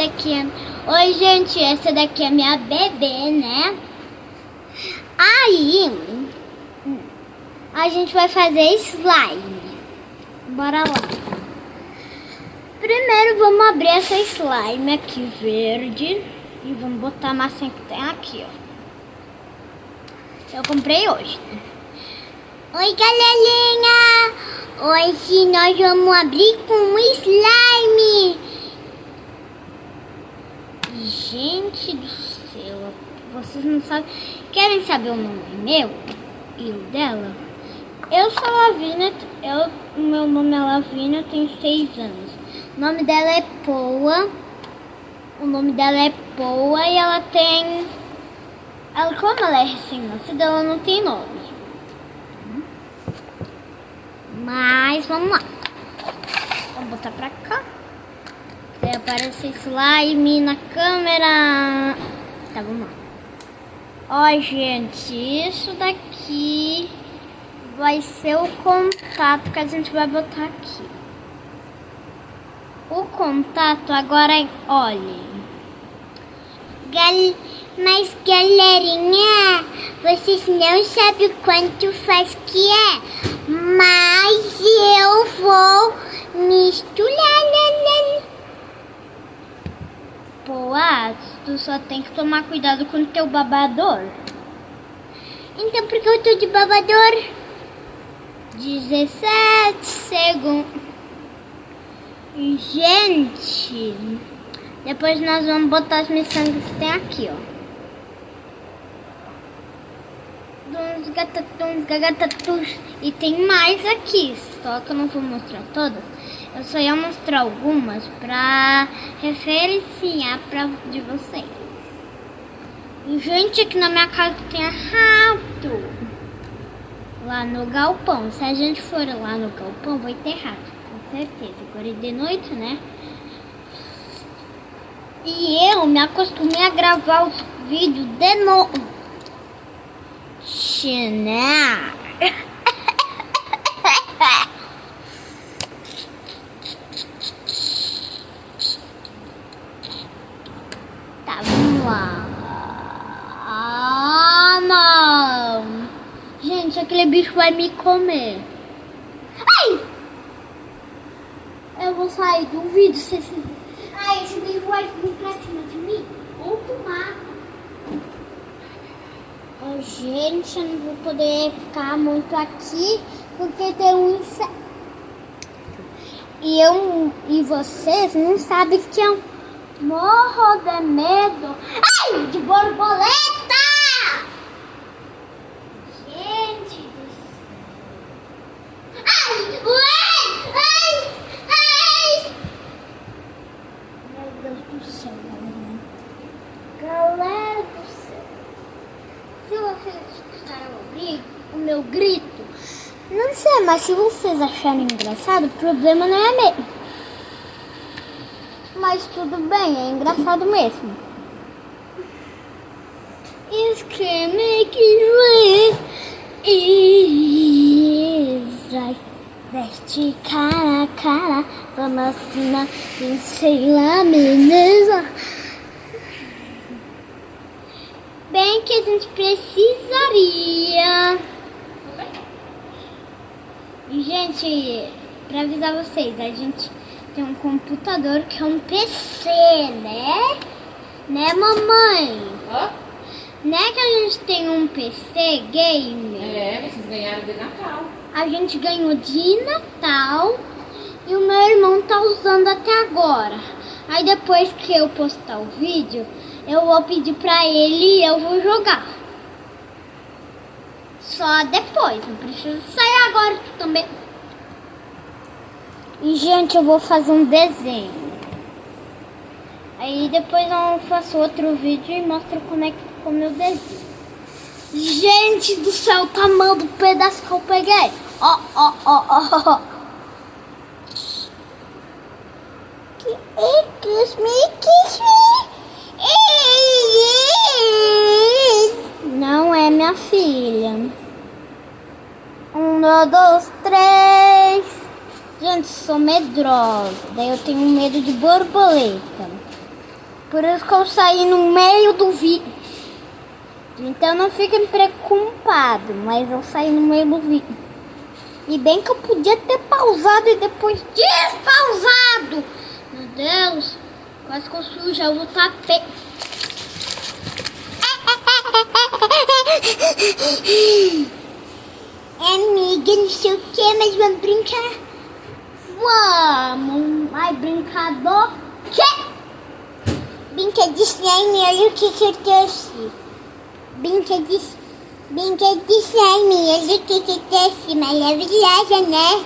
daqui é... Oi, gente, essa daqui é minha bebê, né? Aí, a gente vai fazer slime. Bora lá. Primeiro, vamos abrir essa slime aqui verde. E vamos botar a massinha que tem aqui, ó. Eu comprei hoje. Oi, galerinha! Hoje nós vamos abrir com um slime. Gente do céu, vocês não sabem. Querem saber o nome meu e o dela? Eu sou Lavínia, meu nome é Lavínia, eu tenho 6 anos. O nome dela é Poa. E ela tem... como ela é recém-nascida, ela não tem nome. Mas vamos lá. Vamos botar pra cá. Vai aparecer slime na câmera. Tá, vamos lá. Ó, gente, isso daqui vai ser o contato que a gente vai botar aqui. O contato agora é, olhem. Mas galerinha, vocês não sabem quanto faz que é. Mas eu vou misturar. Poa, tu só tem que tomar cuidado com o teu babador. Então por que eu tô de babador? 17 segundos. Gente, depois nós vamos botar as miçangas que tem aqui, ó. Gagatatus. E tem mais aqui, só que eu não vou mostrar todas. Eu só ia mostrar algumas pra referenciar pra de vocês. E gente, aqui na minha casa tem rato. Lá no galpão. Se a gente for lá no galpão, vai ter rato, com certeza. Agora é de noite, né? E eu me acostumei a gravar os vídeos de novo. Chanel. Tá, vamos lá. Ah, não. Gente, aquele bicho vai me comer. Ai! Eu vou sair do vídeo. Ai, esse bicho vai vir pra cima de mim. Ou tomar. Oh, gente, eu não vou poder ficar muito aqui porque tem um inseto. E vocês não sabem que eu morro de medo. Ai, de borboleta! Gente do céu. Ai, ai! Meu Deus do céu, galera do céu. Se vocês escutaram o meu grito, não sei, mas se vocês acharem engraçado, o problema não é meu. Mas tudo bem, é engraçado mesmo. Veste cara a cara, vamos na sei lá, menina. Bem que a gente precisaria. E, gente, pra avisar vocês, a gente tem um computador que é um PC, né? Né, mamãe? Hã? Né que a gente tem um PC game? É, vocês ganharam de Natal. A gente ganhou de Natal e o meu irmão tá usando até agora. Aí depois que eu postar o vídeo, eu vou pedir pra ele e eu vou jogar. Só depois, não preciso sair agora também. E, gente, eu vou fazer um desenho. Aí depois eu faço outro vídeo e mostro como é que ficou meu desenho. Gente do céu, o tamanho do pedaço que eu peguei. Ó. Kiss me. Não é minha filha. 1, 2, 3. Gente, sou medrosa. Daí eu tenho medo de borboleta. Por isso que eu saí no meio do vídeo. Então não fiquem preocupados, mas eu saí no meio do vídeo. E bem que eu podia ter pausado e depois despausado. Meu Deus, quase que eu sujei o tapete. Amiga, não sei o que, mas vamos brincar. Vamos, mas brincar do quê? Brinca de slime, olha o que eu trouxe. Brinca de slime, olha o que eu trouxe. Maravilhosa, né?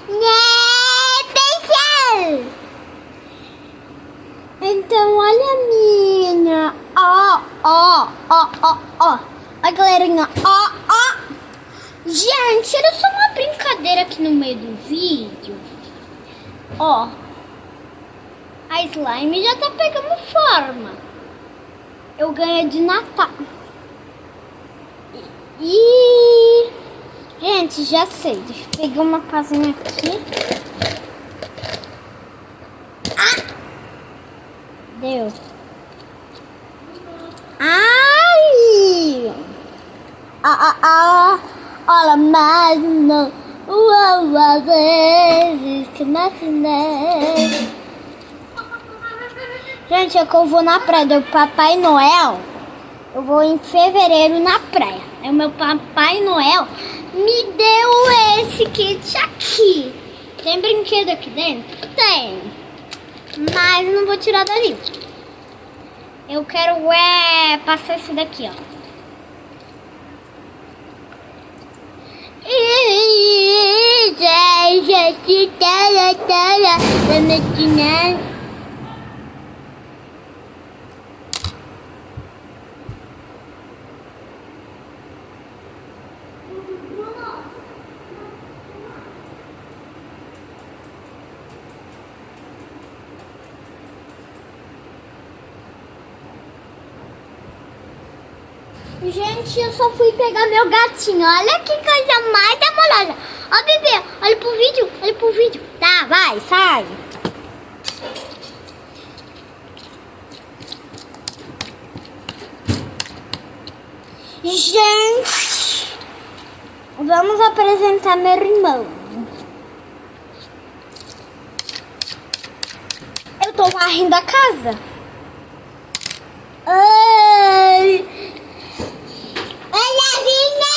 Né, pessoal? Então, olha a minha. Ó. Ó, galerinha. Ó. Gente, era só uma brincadeira aqui no meio do vídeo. Ó. A slime já tá pegando forma. Eu ganhei de Natal. E... gente, já sei. Deixa eu pegar uma casinha aqui. Deu. Ai! Olha, mas não. Às vezes que me afinei. Gente, é que eu vou na praia do Papai Noel. Eu vou em fevereiro na praia. Aí o meu Papai Noel me deu esse kit aqui. Tem brinquedo aqui dentro? Tem. Mas eu não vou tirar dali. Eu quero passar esse daqui, ó. Gente, eu só fui pegar meu gatinho. Olha que coisa mais amorosa. Ó, bebê, olha pro vídeo. Tá, vai, sai. Gente, vamos apresentar meu irmão. Eu tô varrendo a casa. Ai... olha, Vina!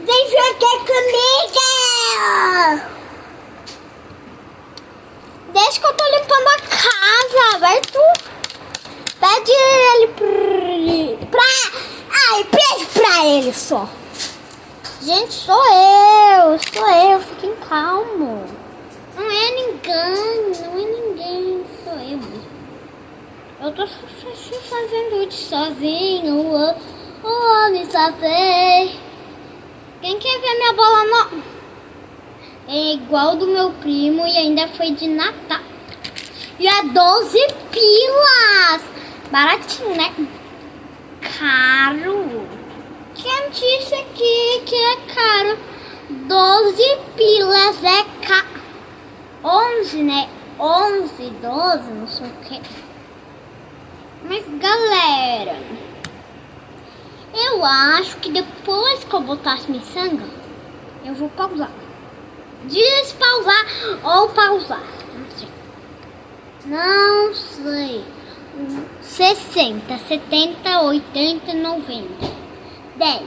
Vem jogar comigo! Deixa que eu tô limpando a casa, vai tu! Pede ele pra ele só! Gente, sou eu, fiquem calmo! Não é ninguém, sou eu mesmo. Eu tô fazendo isso sozinho, me saber. Quem quer ver minha bola não? É igual do meu primo e ainda foi de Natal. E é 12 pilas. Baratinho, né? Caro. Quem disse aqui que é caro? 12 pilas é caro. 11, né? 11, 12, não sei o que. Mas, galera, eu acho que depois que eu botar as miçangas, eu vou pausar. Despausar ou pausar. Não sei. 60, 70, 80, 90. 10.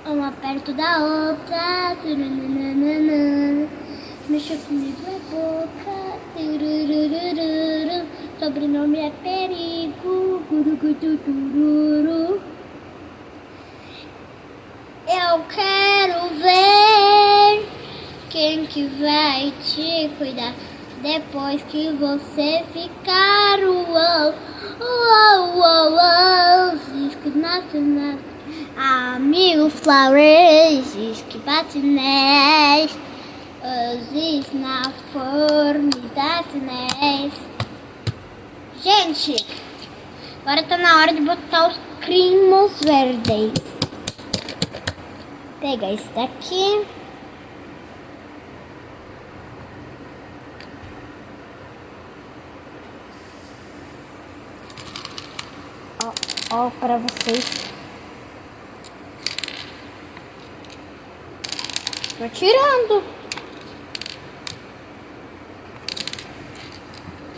Uma perto da outra. Mexa comigo a boca. Sobrenome é perigo. Eu quero ver quem que vai te cuidar depois que você ficar. Disco nacional. Amigo Flores, diz que bate nés. Aziz na forma das anéis. Gente, agora tá na hora de botar os crimos verdes. Pegar esse daqui. Ó, pra vocês. Tô tirando.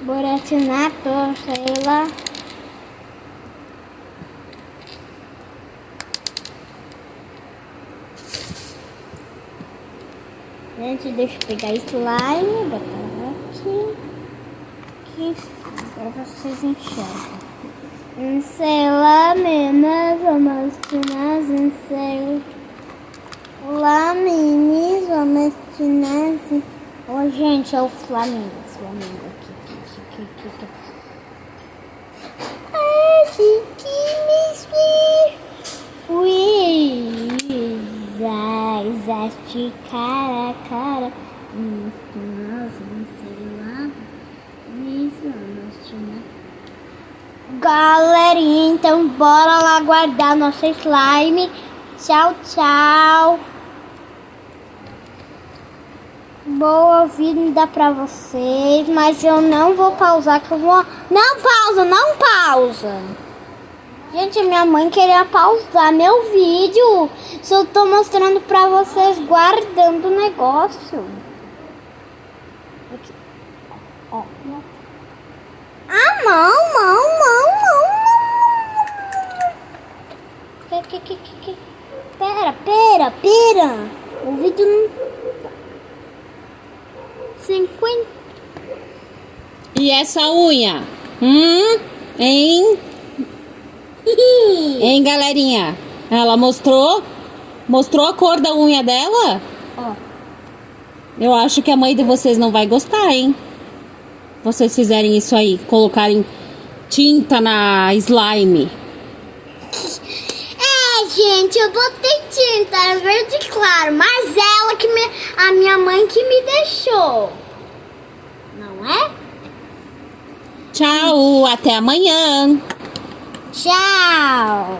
Buratinato, sei lá. Gente, deixa eu pegar slime, botar aqui. Aqui, pra vocês enxergam. Sei lá, meninas, vamos tirar, sei lá, meninas, vamos tirar. Ô, gente, é o Flamengo aqui. De cara a cara. Nós vamos sei lá. Galerinha, então bora lá guardar nosso slime. Tchau, tchau. Boa vida pra vocês. Mas eu não vou pausar que eu vou... Não pausa. Gente, minha mãe queria pausar meu vídeo. Só tô mostrando pra vocês guardando o negócio. Aqui. Ó. Ah, não. Pera. O vídeo não... 50. E essa unha? Hein? Hein, galerinha? Ela mostrou a cor da unha dela? Ó. Eu acho que a mãe de vocês não vai gostar, hein? Vocês fizerem isso aí, colocarem tinta na slime. Gente, eu botei tinta verde claro, mas a minha mãe que me deixou. Não é? Tchau, até amanhã. Tchau.